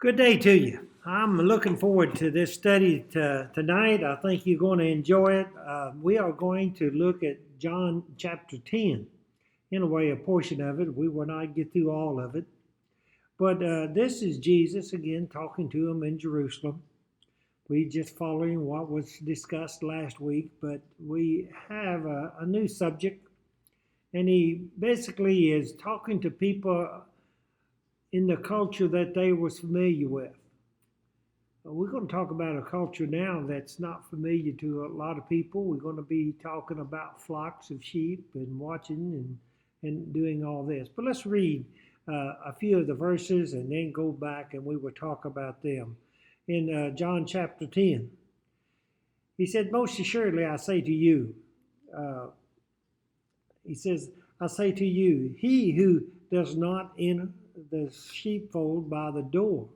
Good day to you. I'm looking forward to this study tonight. I think you're going to enjoy it. We are going to look at John chapter 10. In a way, a portion of it. We will not get through all of it. But this is Jesus again talking to them in Jerusalem. We just following what was discussed last week, but we have a new subject. And he basically is talking to people in the culture that they was familiar with. We're going to talk about a culture now that's not familiar to a lot of people. We're going to be talking about flocks of sheep and watching and doing all this. But let's read a few of the verses and then go back and we will talk about them. In John chapter 10, he said, "Most assuredly I say to you," he says, "I say to you, he who does not enter the sheepfold by the door,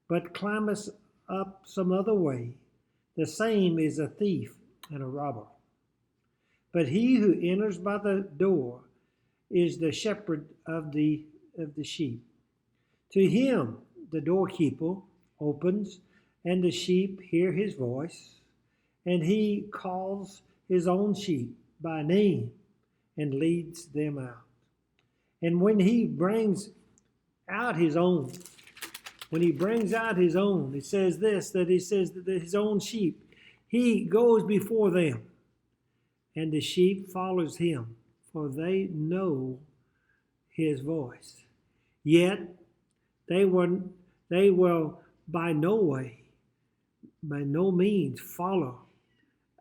but climbeth up some other way, the same is a thief and a robber. But he who enters by the door is the shepherd of the sheep. To him the doorkeeper opens, and the sheep hear his voice, and he calls his own sheep by name and leads them out. And when he brings out his own, it says this, that he says that his own sheep, he goes before them, and the sheep follows him, for they know his voice. Yet they will by no means follow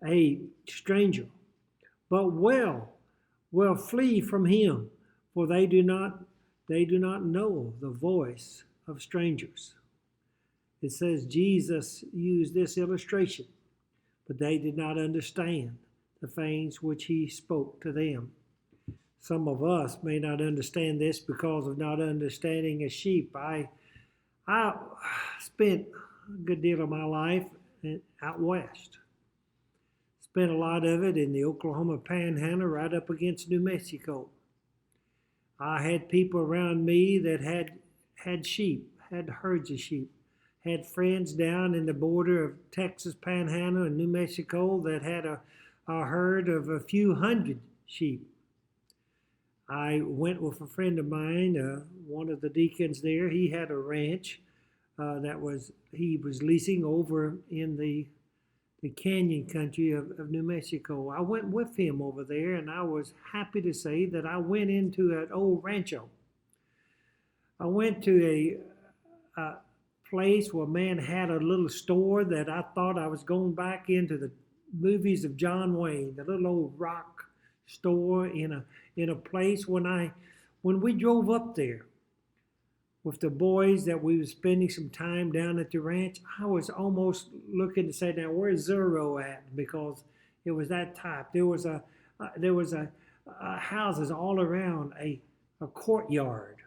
a stranger, but will flee from him, for they do not know the voice of strangers." It says Jesus used this illustration, but they did not understand the things which he spoke to them. Some of us may not understand this because of not understanding a sheep. I spent a good deal of my life out west. Spent a lot of it in the Oklahoma Panhandle, right up against New Mexico. I had people around me that had sheep, had herds of sheep, had friends down in the border of Texas Panhandle and New Mexico that had a herd of a few hundred sheep. I went with a friend of mine, one of the deacons there. He had a ranch he was leasing over in the canyon country of New Mexico. I went with him over there, and I was happy to say that I went into an old rancho. I went to a place where man had a little store that I thought I was going back into the movies of John Wayne, the little old rock store in a place when we drove up there with the boys that we were spending some time down at the ranch. I was almost looking to say, now where's Zero at? Because it was that type. There was houses all around a courtyard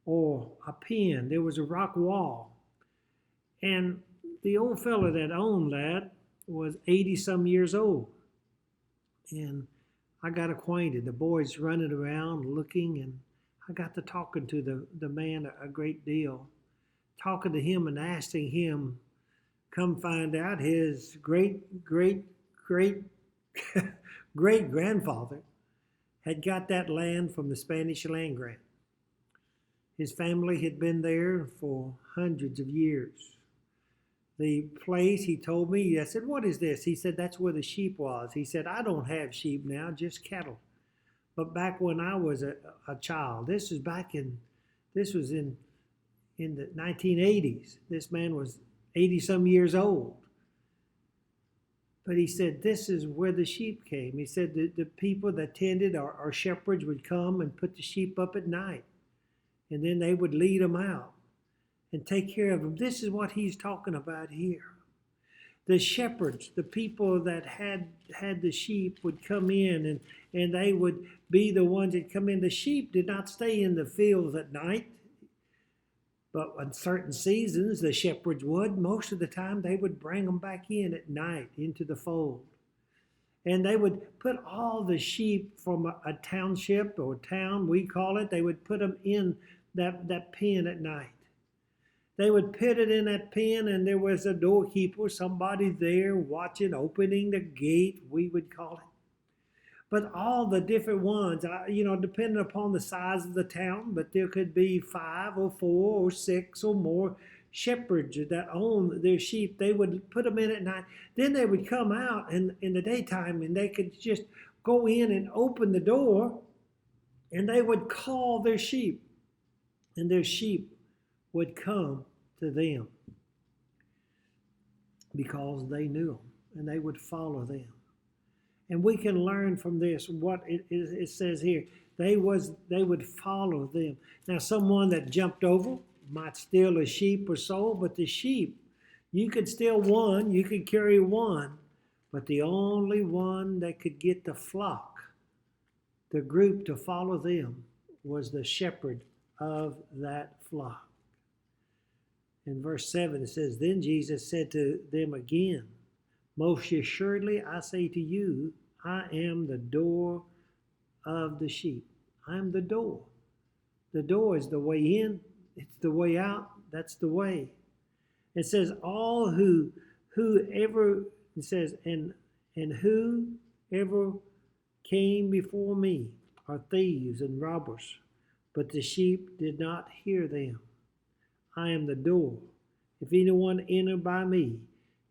or a pen. There was a rock wall. And the old fella that owned that was 80 some years old. And I got acquainted. The boys running around looking, and I got to talking to the man a great deal, talking to him and asking him, come find out his great grandfather had got that land from the Spanish land grant. His family had been there for hundreds of years. The place, he told me, I said, "What is this?" He said, "That's where the sheep was." He said, "I don't have sheep now, just cattle. But back when I was a child, this was in the 1980s. This man was 80 some years old. But he said, this is where the sheep came. He said the people that tended, our shepherds, would come and put the sheep up at night. And then they would lead them out and take care of them. This is what he's talking about here. The shepherds, the people that had the sheep, would come in and they would be the ones that come in. The sheep did not stay in the fields at night, but on certain seasons the shepherds would. Most of the time they would bring them back in at night into the fold. And they would put all the sheep from a township or town, we call it, they would put them in that pen at night. They would put it in that pen, and there was a doorkeeper, somebody there watching, opening the gate, we would call it. But all the different ones, depending upon the size of the town, but there could be 5 or 4 or 6 or more shepherds that own their sheep. They would put them in at night. Then they would come out in the daytime, and they could just go in and open the door, and they would call their sheep, and their sheep would come to them because they knew them, and they would follow them. And we can learn from this what it says here. They would follow them. Now, someone that jumped over might steal a sheep or so, but the sheep, you could steal one, you could carry one, but the only one that could get the flock, the group to follow them, was the shepherd of that flock. In verse 7 it says, Then Jesus said to them again, Most assuredly I say to you, I am the door of the sheep. I am the door. The door is the way in. It's the way out. That's the way. It says, whoever, it says, and whoever came before me are thieves and robbers, but the sheep did not hear them. I am the door. If anyone enter by me,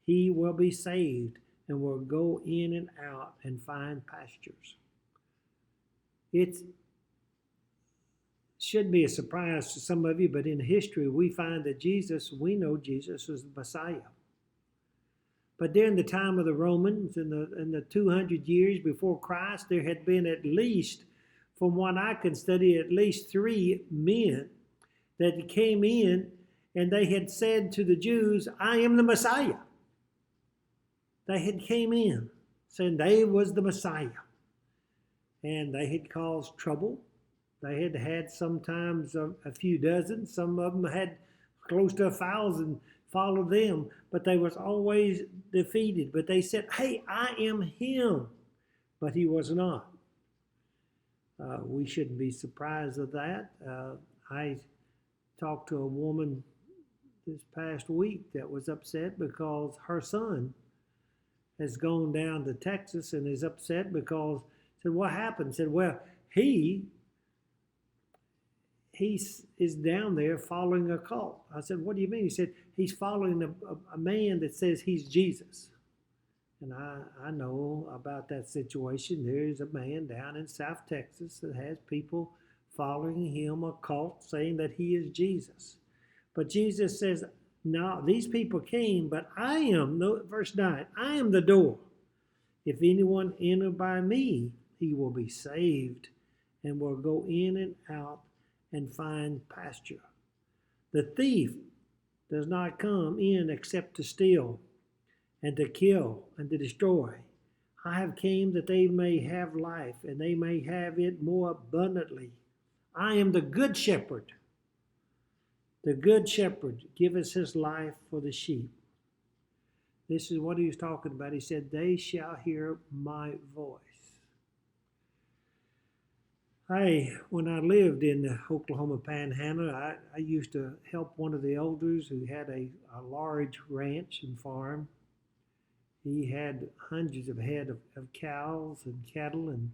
he will be saved and will go in and out and find pastures. It should be a surprise to some of you, but in history we find that we know Jesus was the Messiah. But during the time of the Romans, in the 200 years before Christ, there had been at least, from what I can study, at least 3 men that came in and they had said to the Jews, I am the Messiah. They had came in saying they was the Messiah. And they had caused trouble. They had had sometimes a few dozen. Some of them had close to 1,000 follow them, but they was always defeated. But they said, hey, I am him. But he was not. We shouldn't be surprised of that. I talked to a woman this past week that was upset because her son has gone down to Texas and is upset because, said, what happened? Said, well, he is down there following a cult. I said, what do you mean? He said, he's following a man that says he's Jesus. And I know about that situation. There's a man down in South Texas that has people following him, a cult, saying that he is Jesus. But Jesus says, no, these people came, but I am, verse 9, I am the door. If anyone enter by me, he will be saved and will go in and out and find pasture. The thief does not come in except to steal and to kill and to destroy. I have came that they may have life and they may have it more abundantly. I am the good shepherd. The good shepherd giveth his life for the sheep. This is what he was talking about. He said, they shall hear my voice. When I lived in the Oklahoma Panhandle, I used to help one of the elders who had a large ranch and farm. He had hundreds of head of cows and cattle, and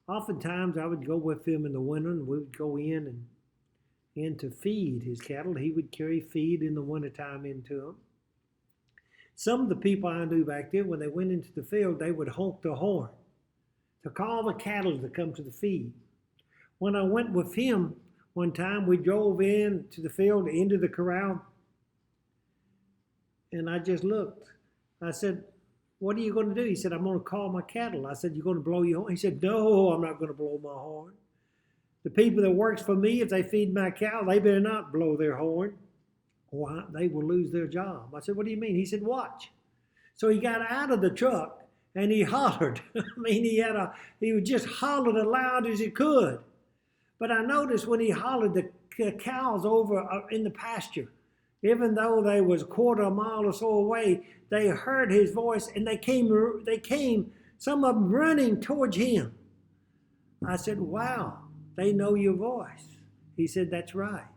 oftentimes I would go with him in the winter, and we would go in to feed his cattle. He would carry feed in the wintertime into them. Some of the people I knew back then, when they went into the field, they would honk the horn to call the cattle to come to the feed. When I went with him one time, we drove in to the field, into the corral, and I just looked. I said, what are you going to do? He said, I'm going to call my cattle. I said, you're going to blow your horn? He said, no, I'm not going to blow my horn. The people that works for me, if they feed my cow, they better not blow their horn, or they will lose their job. I said, what do you mean? He said, watch. So he got out of the truck and he hollered. I mean, he would just hollered as loud as he could. But I noticed when he hollered, the cows over in the pasture, even though they was a quarter of a mile or so away, they heard his voice and they came, some of them running towards him. I said, wow, they know your voice. He said, that's right.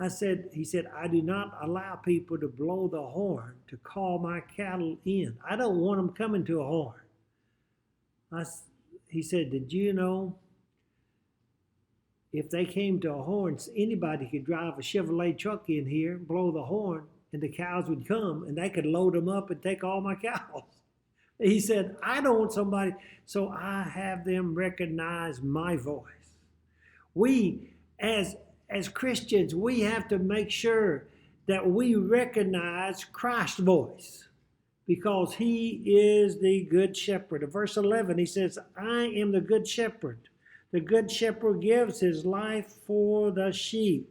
He said, I do not allow people to blow the horn to call my cattle in. I don't want them coming to a horn. He said, did you know if they came to a horn, anybody could drive a Chevrolet truck in here, blow the horn, and the cows would come, and they could load them up and take all my cows. He said, I don't want somebody, so I have them recognize my voice. We, as Christians, we have to make sure that we recognize Christ's voice because he is the good shepherd. In verse 11, he says, I am the good shepherd. The good shepherd gives his life for the sheep.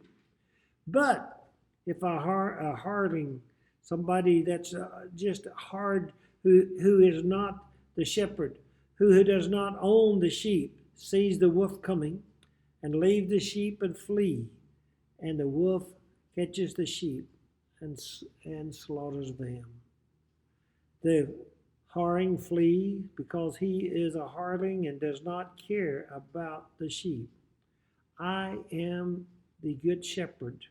But if a hardling, somebody that's just hard, who is not the shepherd, who does not own the sheep, sees the wolf coming, and leave the sheep and flee, and the wolf catches the sheep and slaughters them. The hireling flees because he is a hireling and does not care about the sheep. I am the good shepherd.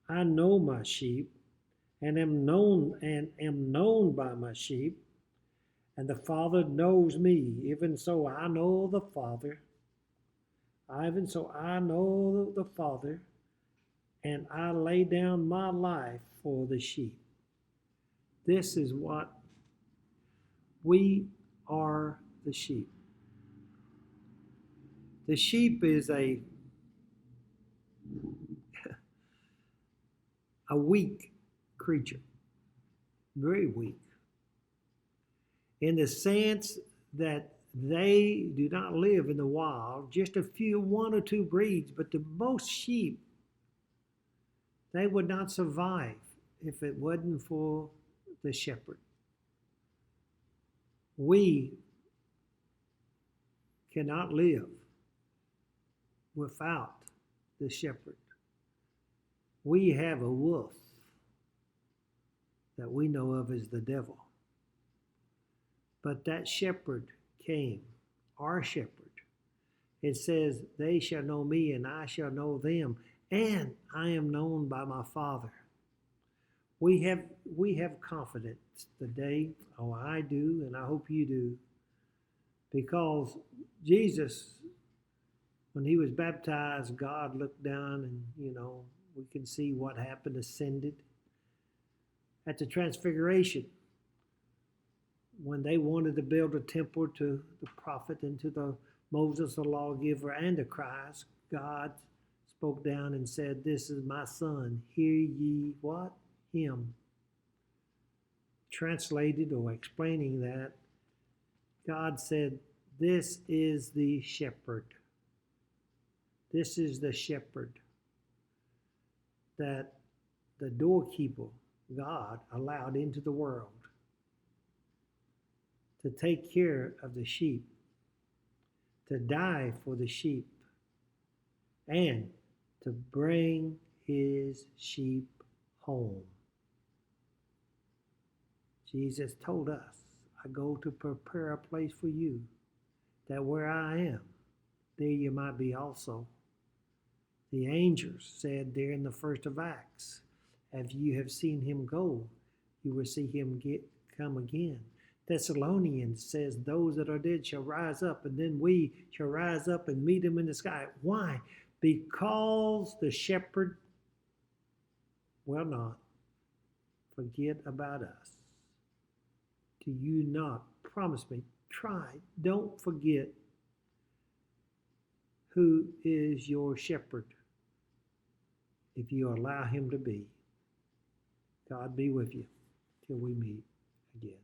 I know my sheep and am known by my sheep, and the Father knows me. Even so I know the Father. Even so I know the Father, and I lay down my life for the sheep. This is what we are, the sheep. The sheep is a weak creature, very weak, in the sense that they do not live in the wild, just one or two breeds, but the most sheep, they would not survive if it wasn't for the shepherd. We cannot live without the shepherd. We have a wolf that we know of as the devil. But that shepherd came, our shepherd. It says, they shall know me and I shall know them, and I am known by my Father. We have confidence today, I do, and I hope you do, because Jesus, when he was baptized, God looked down and, we can see what happened, ascended. At the Transfiguration, when they wanted to build a temple to the prophet and to the Moses, the lawgiver, and the Christ, God spoke down and said, this is my son, hear ye what? Him. Translated or explaining that, God said, this is the shepherd. This is the shepherd that the doorkeeper, God, allowed into the world to take care of the sheep, to die for the sheep, and to bring his sheep home. Jesus told us, I go to prepare a place for you, that where I am, there you might be also. The angels said there in the first of Acts, if you have seen him go, you will see him come again. Thessalonians says, those that are dead shall rise up, and then we shall rise up and meet him in the sky. Why? Because the shepherd will not forget about us. Do you not? Promise me. Try. Don't forget who is your shepherd if you allow him to be. God be with you till we meet again.